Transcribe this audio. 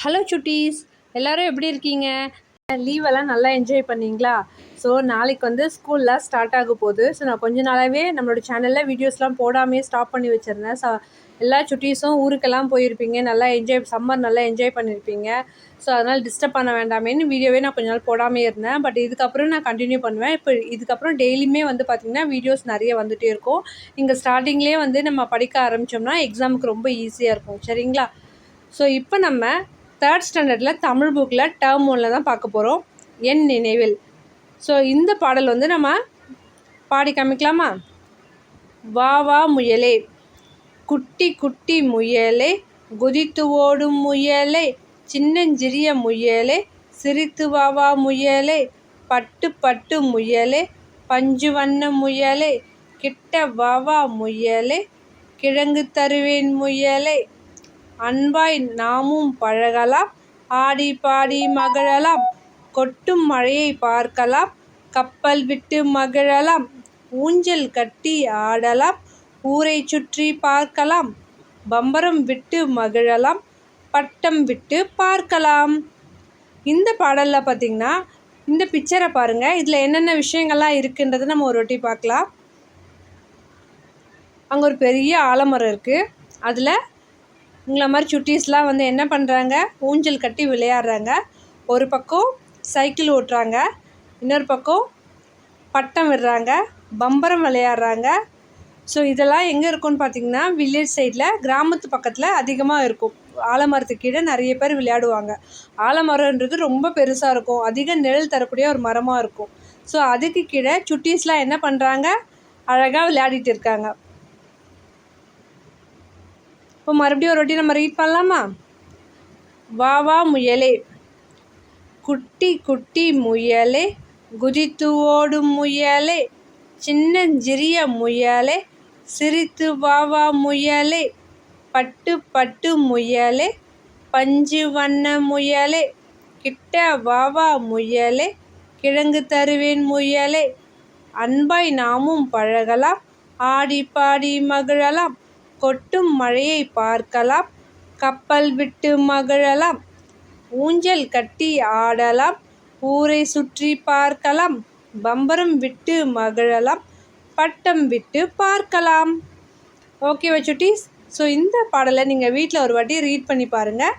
Hello சுட்டீஸ், எல்லோரும் எப்படி இருக்கீங்க? லீவெல்லாம் நல்லா என்ஜாய் பண்ணிங்களா? ஸோ நாளைக்கு வந்து ஸ்கூல்லாம் ஸ்டார்ட் ஆக போகுது. ஸோ நான் கொஞ்ச நாளாகவே நம்மளோட சேனலில் வீடியோஸ்லாம் போடாமே ஸ்டாப் பண்ணி வச்சுருந்தேன். எல்லா சுட்டீஸும் ஊருக்கெல்லாம் போயிருப்பீங்க, நல்லா சம்மர் நல்லா என்ஜாய் பண்ணியிருப்பீங்க. ஸோ அதனால் டிஸ்டர்ப் பண்ண வேண்டாமேன்னு வீடியோவே நான் கொஞ்ச நாள் போடாமே இருந்தேன். பட் இதுக்கப்புறம் நான் கண்டினியூ பண்ணுவேன். இப்போ இதுக்கப்புறம் டெய்லியுமே வந்து பார்த்திங்கன்னா வீடியோஸ் நிறைய வந்துகிட்டே இருக்கும். இங்கே ஸ்டார்டிங்லேயே வந்து நம்ம படிக்க ஆரம்பித்தோம்னா எக்ஸாமுக்கு ரொம்ப ஈஸியாக இருக்கும். சரிங்களா? ஸோ இப்போ நம்ம 3rd ஸ்டாண்டர்டில் தமிழ் புக்கில் டேர்ம் 1 தான் பார்க்க போகிறோம், என் நினைவில். ஸோ இந்த பாடல் வந்து நம்ம பாடி காமிக்கலாமா? வா வா முயலே, குட்டி குட்டி முயலே, குதித்து ஓடும் முயலே, சின்னஞ்சிறிய முயலே, சிரித்து வா வா முயலே, பட்டு பட்டு முயலே, பஞ்சு வண்ண முயலே, கிட்ட வா வா முயலே, கிழங்கு தருவேன் முயலே, அன்பாய் நாமும் பழகலாம், ஆடி பாடி மகிழலாம், கொட்டும் மழையை பார்க்கலாம், கப்பல் விட்டு மகிழலாம், ஊஞ்சல் கட்டி ஆடலாம், ஊரை சுற்றி பார்க்கலாம், பம்பரம் விட்டு மகிழலாம், பட்டம் விட்டு பார்க்கலாம். இந்த பாடலில் பார்த்திங்கன்னா இந்த பிக்சரை பாருங்கள். இதில் என்னென்ன விஷயங்கள்லாம் இருக்குன்றதை நம்ம ஒரு வாட்டி பார்க்கலாம். அங்கே ஒரு பெரிய ஆலமரம் இருக்குது. அதில் உங்களை மாதிரி சுட்டீஸ்லாம் வந்து என்ன பண்ணுறாங்க, ஊஞ்சல் கட்டி விளையாடுறாங்க. ஒரு பக்கம் சைக்கிள் ஓட்டுறாங்க, இன்னொரு பக்கம் பட்டம் விடுறாங்க, பம்பரம் விளையாடுறாங்க. ஸோ இதெல்லாம் எங்கே இருக்குன்னு பார்த்திங்கன்னா வில்லேஜ் சைடில், கிராமத்து பக்கத்தில் அதிகமாக இருக்கும். ஆலமரத்துக்கு கீழே நிறைய பேர் விளையாடுவாங்க. ஆலமரம்ன்றது ரொம்ப பெருசாக இருக்கும், அதிக நிழல் தரக்கூடிய ஒரு மரமாக இருக்கும். ஸோ அதுக்கு கீழே சுட்டீஸ்லாம் என்ன பண்ணுறாங்க, அழகாக விளையாடிட்டு இருக்காங்க. இப்போ மறுபடியும் ஒரு வாட்டி நம்ம ரீட் பண்ணலாமா? வா வா முயலே, குட்டி குட்டி முயலே, குதித்து ஓடும் முயலே, சின்னஞ்சிறிய முயலே, சிரித்து வா வா முயலே, பட்டு பட்டு முயலே, பஞ்சு வண்ண முயலே, கிட்ட வா வா முயலே, கிழங்கு தருவேன் முயலே, அன்பாய் நாமும் பழகலாம், ஆடி பாடி மகிழலாம், கொட்டும் மழையை பார்க்கலாம், கப்பல் விட்டு மகிழலாம், ஊஞ்சல் கட்டி ஆடலாம், ஊரை சுற்றி பார்க்கலாம், பம்பரம் விட்டு மகிழலாம், பட்டம் விட்டு பார்க்கலாம். ஓகேவா சுட்டீஸ்? ஸோ இந்த பாடலை நீங்கள் வீட்டில் ஒரு வாட்டி ரீட் பண்ணி பாருங்கள்.